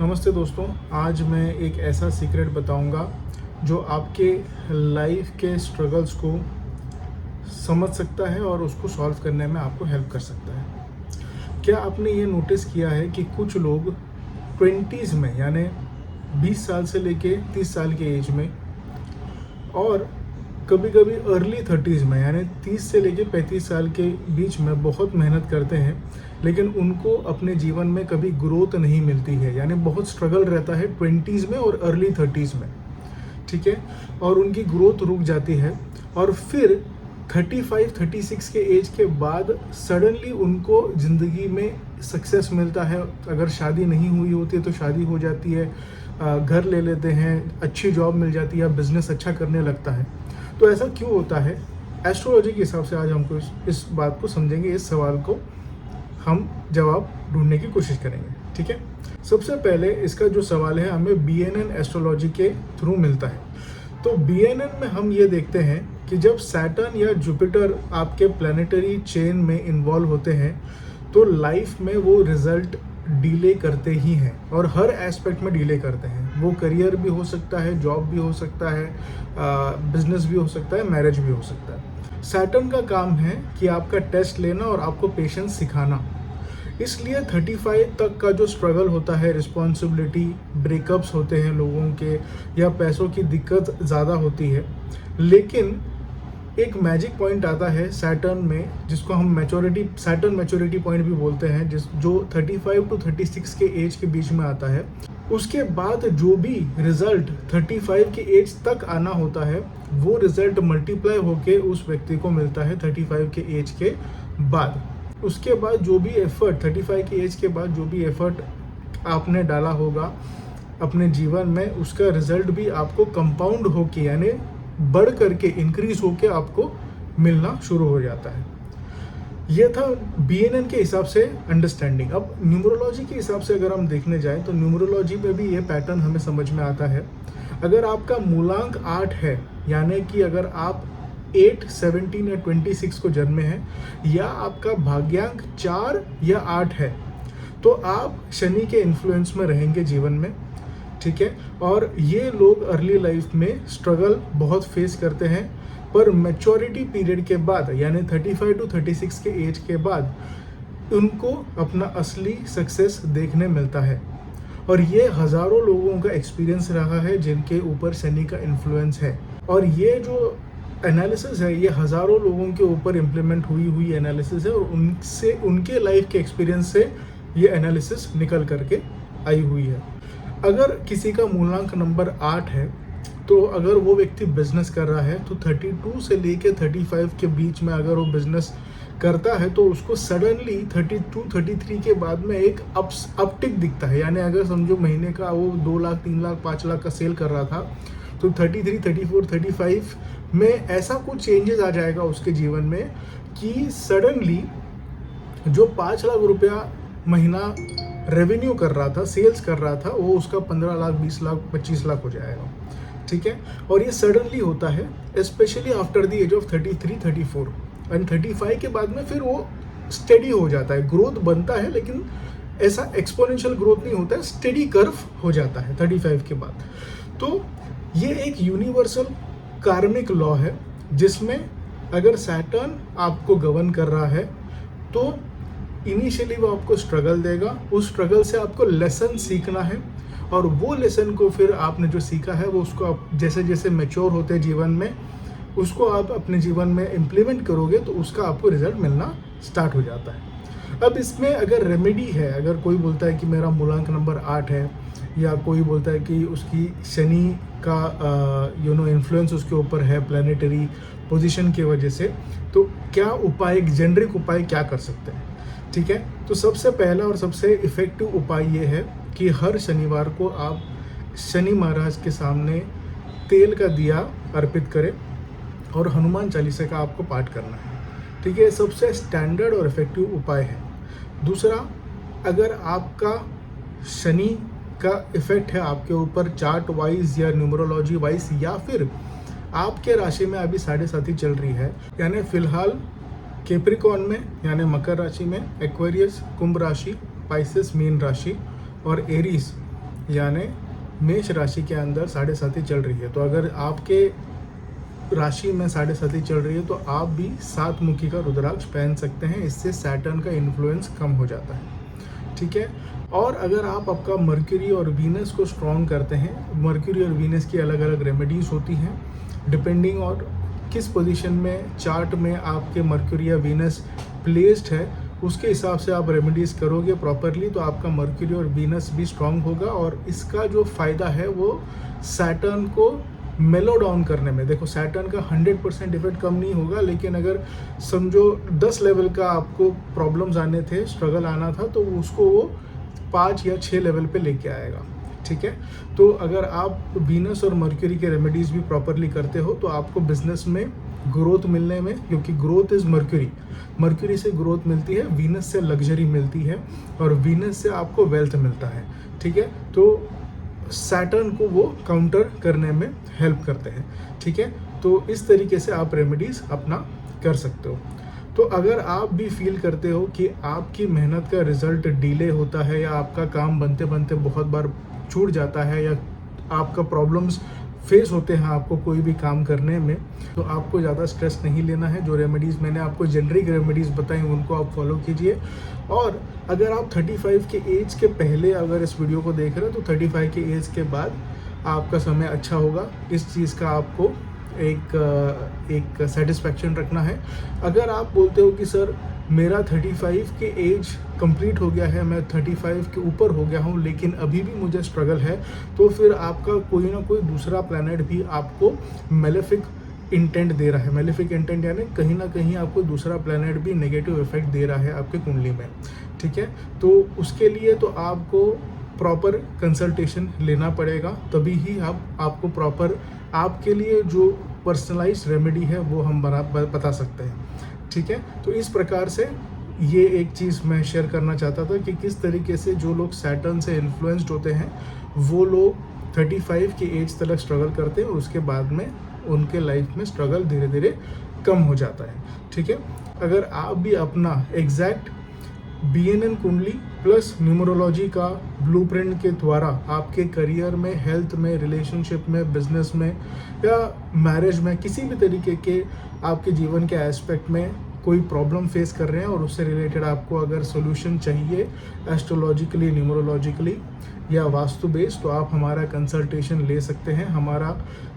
नमस्ते दोस्तों। आज मैं एक ऐसा सीक्रेट बताऊंगा जो आपके लाइफ के स्ट्रगल्स को समझ सकता है और उसको सॉल्व करने में आपको हेल्प कर सकता है। क्या आपने ये नोटिस किया है कि कुछ लोग 20s में यानी 20 साल से लेके 30 साल के एज में और कभी कभी अर्ली 30s में यानी 30 से लेके 35 साल के बीच में बहुत मेहनत करते हैं, लेकिन उनको अपने जीवन में कभी ग्रोथ नहीं मिलती है, यानी बहुत स्ट्रगल रहता है 20s में और अर्ली 30s में। ठीक है, और उनकी ग्रोथ रुक जाती है और फिर 35-36 के एज के बाद सडनली उनको ज़िंदगी में सक्सेस मिलता है। अगर शादी नहीं हुई होती है तो शादी हो जाती है, घर ले लेते हैं, अच्छी जॉब मिल जाती है, बिजनेस अच्छा करने लगता है। तो ऐसा क्यों होता है? एस्ट्रोलॉजी के हिसाब से आज हमको इस बात को समझेंगे, इस सवाल को हम जवाब ढूंढने की कोशिश करेंगे। ठीक है, सबसे पहले इसका जो सवाल है हमें BNN एस्ट्रोलॉजी के थ्रू मिलता है। तो BNN में हम ये देखते हैं कि जब सैटर्न या जुपिटर आपके प्लैनेटरी चेन में इन्वॉल्व होते हैं तो लाइफ में वो रिजल्ट डिले करते ही हैं और हर एस्पेक्ट में डिले करते हैं। वो करियर भी हो सकता है, जॉब भी हो सकता है, बिजनेस भी हो सकता है, मैरिज भी हो सकता है। सैटर्न का काम है कि आपका टेस्ट लेना और आपको पेशेंस सिखाना। इसलिए 35 तक का जो स्ट्रगल होता है, रिस्पॉन्सिबिलिटी, ब्रेकअप्स होते हैं लोगों के, या पैसों की दिक्कत ज़्यादा होती है, लेकिन एक मैजिक पॉइंट आता है सैटर्न में जिसको हम सैटर्न मैच्योरिटी पॉइंट भी बोलते हैं, जो 35 to 36 के एज के बीच में आता है। उसके बाद जो भी रिजल्ट 35 के एज तक आना होता है वो रिजल्ट मल्टीप्लाई होके उस व्यक्ति को मिलता है 35 के एज के बाद। उसके बाद जो भी एफर्ट 35 के एज के बाद जो भी एफर्ट आपने डाला होगा अपने जीवन में, उसका रिजल्ट भी आपको कंपाउंड होके यानी बढ़ करके इंक्रीज होके आपको मिलना शुरू हो जाता है। यह था BNN के हिसाब से अंडरस्टैंडिंग। अब न्यूमरोलॉजी के हिसाब से अगर हम देखने जाएं तो न्यूमरोलॉजी में भी ये पैटर्न हमें समझ में आता है। अगर आपका मूलांक 8 है, यानी कि अगर आप 8, 17 या 26 को जन्मे हैं, या आपका भाग्यांक 4 या 8 है, तो आप शनि के इन्फ्लुएंस में रहेंगे जीवन में। ठीक है, और ये लोग अर्ली लाइफ में स्ट्रगल बहुत फेस करते हैं, पर मैच्योरिटी पीरियड के बाद यानी 35 to 36 के एज के बाद उनको अपना असली सक्सेस देखने मिलता है। और ये हज़ारों लोगों का एक्सपीरियंस रहा है जिनके ऊपर शनि का इन्फ्लुएंस है, और ये जो एनालिसिस है ये हज़ारों लोगों के ऊपर इम्प्लीमेंट हुई एनालिसिस है, और उनसे उनके लाइफ के एक्सपीरियंस से ये एनालिसिस निकल करके आई हुई है। अगर किसी का मूलांक नंबर 8 है तो अगर वो व्यक्ति बिजनेस कर रहा है तो 32 से लेके 35 के बीच में अगर वो बिजनेस करता है तो उसको सडनली 32-33 के बाद में एक अपटिक दिखता है। यानी अगर समझो महीने का वो 2 लाख, 3 लाख, 5 लाख का सेल कर रहा था तो 33, 34, 35 में ऐसा कुछ चेंजेस आ जाएगा उसके जीवन में कि सडनली जो 5 लाख रुपया महीना रेवेन्यू कर रहा था, सेल्स कर रहा था, वो उसका 15 लाख, 20 लाख, 25 लाख हो जाएगा। ठीक है, और ये सडनली होता है specially after the age of 33, 34 and 35 के बाद में फिर वो स्टेडी हो जाता है। ग्रोथ बनता है लेकिन ऐसा एक्सपोनेंशियल ग्रोथ नहीं होता है, स्टेडी कर्व हो जाता है 35 के बाद। तो ये एक यूनिवर्सल कार्मिक लॉ है जिसमें अगर सैटर्न आपको गवर्न कर रहा है तो इनिशियली वो आपको स्ट्रगल देगा, उस स्ट्रगल से आपको लेसन सीखना है, और वो लेसन को फिर आपने जो सीखा है वो उसको आप जैसे जैसे मैच्योर होते जीवन में उसको आप अपने जीवन में इम्प्लीमेंट करोगे तो उसका आपको रिजल्ट मिलना स्टार्ट हो जाता है। अब इसमें अगर रेमेडी है, अगर कोई बोलता है कि मेरा मूलांक नंबर 8 है, या कोई बोलता है कि उसकी शनि का इन्फ्लुएंस उसके ऊपर है प्लैनेटरी पोजीशन की वजह से, तो क्या उपाय, एक जेनरिक उपाय क्या कर सकते हैं? ठीक है, तो सबसे पहला और सबसे इफ़ेक्टिव उपाय ये है कि हर शनिवार को आप शनि महाराज के सामने तेल का दिया अर्पित करें और हनुमान चालीसा का आपको पाठ करना है। ठीक है, सबसे स्टैंडर्ड और इफ़ेक्टिव उपाय है। दूसरा, अगर आपका शनि का इफ़ेक्ट है आपके ऊपर चार्ट वाइज या न्यूमरोलॉजी वाइज, या फिर आपके राशि में अभी 7.5 चल रही है, यानी फिलहाल कैप्रिकॉर्न में यानी मकर राशि में, एक्वेरियस कुंभ राशि, स्पाइसेस मीन राशि और एरीज यानी मेष राशि के अंदर 7.5 चल रही है। तो अगर आपके राशि में 7.5 चल रही है तो आप भी 7 मुखी का रुद्राक्ष पहन सकते हैं, इससे सैटर्न का इन्फ्लुएंस कम हो जाता है। ठीक है। और अगर आप आपका मर्क्यूरी और वीनस को स्ट्रॉन्ग करते हैं, मर्क्यूरी और वीनस की अलग अलग रेमेडीज़ होती हैं डिपेंडिंग और किस पोजीशन में चार्ट में आपके मर्क्यूरी या वीनस प्लेस्ड है, उसके हिसाब से आप रेमेडीज़ करोगे प्रॉपरली तो आपका मर्क्यूरी और वीनस भी स्ट्रॉन्ग होगा। और इसका जो फ़ायदा है वो सैटर्न को मेलो डाउन करने में, देखो सैटर्न का 100% इफेक्ट कम नहीं होगा, लेकिन अगर समझो 10 लेवल का आपको प्रॉब्लम्स आने थे, स्ट्रगल आना था, तो उसको वो 5 या 6 लेवल पे लेके आएगा। ठीक है। तो अगर आप वीनस और मर्क्यूरी के रेमेडीज़ भी प्रॉपरली करते हो तो आपको बिजनेस में ग्रोथ मिलने में, क्योंकि ग्रोथ इज़ मर्क्यूरी से ग्रोथ मिलती है, वीनस से लग्जरी मिलती है और वीनस से आपको वेल्थ मिलता है। ठीक है। तो सैटर्न को वो काउंटर करने में हेल्प करते हैं। ठीक है। तो इस तरीके से आप रेमेडीज़ अपना कर सकते हो। तो अगर आप भी फील करते हो कि आपकी मेहनत का रिजल्ट डिले होता है या आपका काम बनते बनते बहुत बार छूट जाता है या आपका प्रॉब्लम्स फेस होते हैं आपको कोई भी काम करने में, तो आपको ज़्यादा स्ट्रेस नहीं लेना है। जो रेमेडीज़ मैंने आपको जेनरिक रेमेडीज़ बताई उनको आप फॉलो कीजिए। और अगर आप 35 के एज के पहले अगर इस वीडियो को देख रहे हो तो 35 के एज के बाद आपका समय अच्छा होगा। इस चीज़ का आपको एक सेटिस्फेक्शन रखना है। अगर आप बोलते हो कि सर मेरा 35 के एज कंप्लीट हो गया है, मैं 35 के ऊपर हो गया हूँ लेकिन अभी भी मुझे स्ट्रगल है, तो फिर आपका कोई ना कोई दूसरा प्लैनेट भी आपको मेलेफिक इंटेंट दे रहा है। मेलेफिक इंटेंट यानी कहीं ना कहीं आपको दूसरा प्लैनेट भी नेगेटिव इफेक्ट दे रहा है आपके कुंडली में। ठीक है। तो उसके लिए तो आपको प्रॉपर कंसल्टेशन लेना पड़ेगा, तभी ही आपको प्रॉपर आपके लिए जो पर्सनलाइज्ड रेमेडी है वो हम बता सकते हैं। ठीक है। तो इस प्रकार से ये एक चीज़ मैं शेयर करना चाहता था कि किस तरीके से जो लोग सैटर्न से इन्फ्लुएंस्ड होते हैं वो लोग 35 की एज तक स्ट्रगल करते हैं और उसके बाद में उनके लाइफ में स्ट्रगल धीरे धीरे कम हो जाता है। ठीक है। अगर आप भी अपना एग्जैक्ट BNN कुंडली प्लस न्यूमरोलॉजी का ब्लूप्रिंट के द्वारा आपके करियर में, हेल्थ में, रिलेशनशिप में, बिजनेस में या मैरिज में, किसी भी तरीके के आपके जीवन के एस्पेक्ट में कोई प्रॉब्लम फेस कर रहे हैं और उससे रिलेटेड आपको अगर सोल्यूशन चाहिए एस्ट्रोलॉजिकली, न्यूमरोलॉजिकली या वास्तु बेस्ड, तो आप हमारा कंसल्टेशन ले सकते हैं। हमारा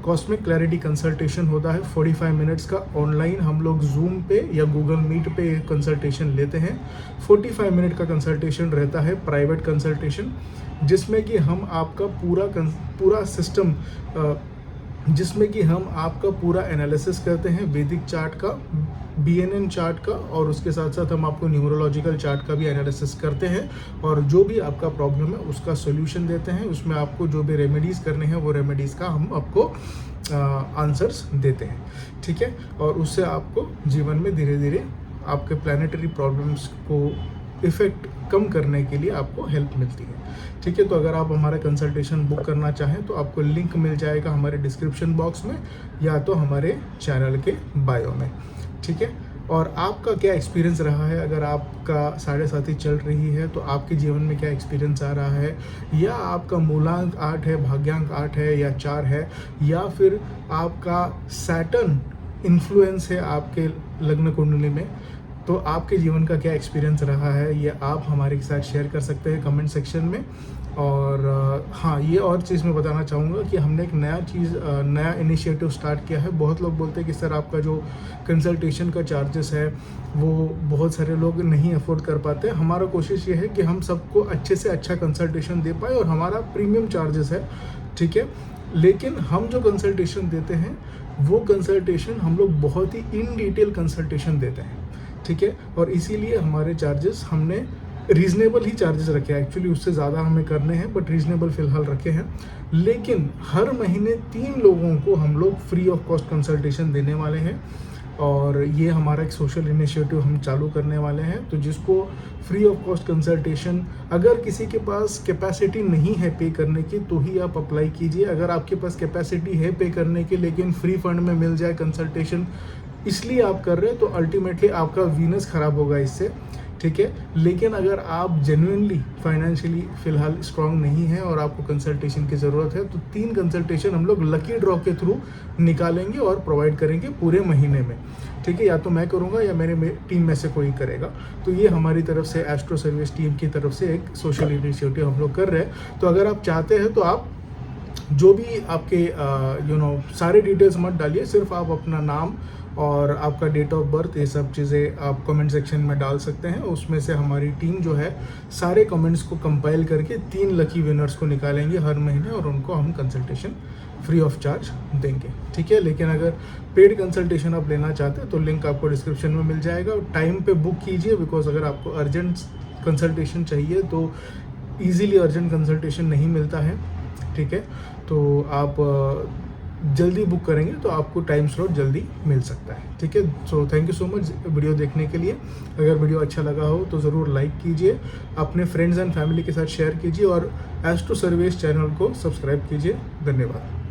कॉस्मिक क्लैरिटी कंसल्टेशन होता है 45 मिनट्स का ऑनलाइन। हम लोग जूम पे या गूगल मीट पे कंसल्टेशन लेते हैं। 45 मिनट का कंसल्टेशन रहता है प्राइवेट कंसल्टेशन, जिसमें कि हम आपका पूरा सिस्टम जिसमें कि हम आपका पूरा एनालिसिस करते हैं वैदिक चार्ट का, BNN चार्ट का, और उसके साथ साथ हम आपको न्यूमरोलॉजिकल चार्ट का भी एनालिसिस करते हैं और जो भी आपका प्रॉब्लम है उसका सोल्यूशन देते हैं। उसमें आपको जो भी रेमेडीज़ करने हैं वो रेमेडीज़ का हम आपको आंसर्स देते हैं। ठीक है। और उससे आपको जीवन में धीरे धीरे आपके प्लानिटरी प्रॉब्लम्स को इफ़ेक्ट कम करने के लिए आपको हेल्प मिलती है। ठीक है। तो अगर आप हमारा कंसल्टेशन बुक करना चाहें तो आपको लिंक मिल जाएगा हमारे डिस्क्रिप्शन बॉक्स में या तो हमारे चैनल के बायो में। ठीक है। और आपका क्या एक्सपीरियंस रहा है, अगर आपका 7.5 चल रही है तो आपके जीवन में क्या एक्सपीरियंस आ रहा है, या आपका मूलांक 8 है, भाग्यांक 8 है या 4 है, या फिर आपका सैटर्न इन्फ्लुएंस है आपके लग्न कुंडली में, तो आपके जीवन का क्या एक्सपीरियंस रहा है ये आप हमारे साथ शेयर कर सकते हैं कमेंट सेक्शन में। और हाँ, ये और चीज़ मैं बताना चाहूँगा कि हमने एक नया इनिशिएटिव स्टार्ट किया है। बहुत लोग बोलते हैं कि सर आपका जो कंसल्टेशन का चार्जेस है वो बहुत सारे लोग नहीं अफोर्ड कर पाते। हमारा कोशिश ये है कि हम सबको अच्छे से अच्छा कंसल्टेशन दे पाए और हमारा प्रीमियम चार्जेस है। ठीक है। लेकिन हम जो कंसल्टेशन देते हैं वो कंसल्टेशन हम लोग बहुत ही इन डिटेल कंसल्टेशन देते हैं। ठीक है। और इसीलिए हमारे चार्जेस हमने रीज़नेबल ही चार्जेस रखे हैं। एक्चुअली उससे ज़्यादा हमें करने हैं बट रीज़नेबल फ़िलहाल रखे हैं। लेकिन हर महीने 3 लोगों को हम लोग फ्री ऑफ कॉस्ट कंसल्टेशन देने वाले हैं और ये हमारा एक सोशल इनिशिएटिव हम चालू करने वाले हैं। तो जिसको फ्री ऑफ कॉस्ट कंसल्टेशन, अगर किसी के पास कैपेसिटी नहीं है पे करने की तो ही आप अप्लाई कीजिए। अगर आपके पास कैपेसिटी है पे करने की लेकिन फ्री फंड में मिल जाए कंसल्टेशन इसलिए आप कर रहे हैं तो अल्टीमेटली आपका वीनस ख़राब होगा इससे। ठीक है। लेकिन अगर आप जेन्युइनली फाइनेंशियली फ़िलहाल स्ट्रांग नहीं है और आपको कंसल्टेशन की ज़रूरत है, तो 3 कंसल्टेशन हम लोग लकी ड्रॉ के थ्रू निकालेंगे और प्रोवाइड करेंगे पूरे महीने में, ठीक है। या तो मैं करूँगा या मेरे टीम में से कोई करेगा। तो ये हमारी तरफ से, एस्ट्रो सर्विस टीम की तरफ से एक सोशल इनिशिएटिव हम लोग कर रहे हैं। तो अगर आप चाहते हैं तो आप जो भी आपके सारे डिटेल्स मत डालिए, सिर्फ आप अपना नाम और आपका डेट ऑफ बर्थ, ये सब चीज़ें आप कमेंट सेक्शन में डाल सकते हैं। उसमें से हमारी टीम जो है सारे कमेंट्स को कंपाइल करके 3 लकी विनर्स को निकालेंगे हर महीने और उनको हम कंसल्टेशन फ्री ऑफ चार्ज देंगे, ठीक है। लेकिन अगर पेड कंसल्टेशन आप लेना चाहते हैं तो लिंक आपको डिस्क्रिप्शन में मिल जाएगा। टाइम पे बुक कीजिए, बिकॉज अगर आपको अर्जेंट कंसल्टेशन चाहिए तो ईज़िली अर्जेंट कंसल्टेशन नहीं मिलता है, ठीक है। तो आप जल्दी बुक करेंगे तो आपको टाइम स्लॉट जल्दी मिल सकता है, ठीक है। So thank you so much video देखने के लिए। अगर वीडियो अच्छा लगा हो तो ज़रूर लाइक कीजिए, अपने फ्रेंड्स एंड फैमिली के साथ शेयर कीजिए और एस्ट्रो सर्विस चैनल को सब्सक्राइब कीजिए। धन्यवाद।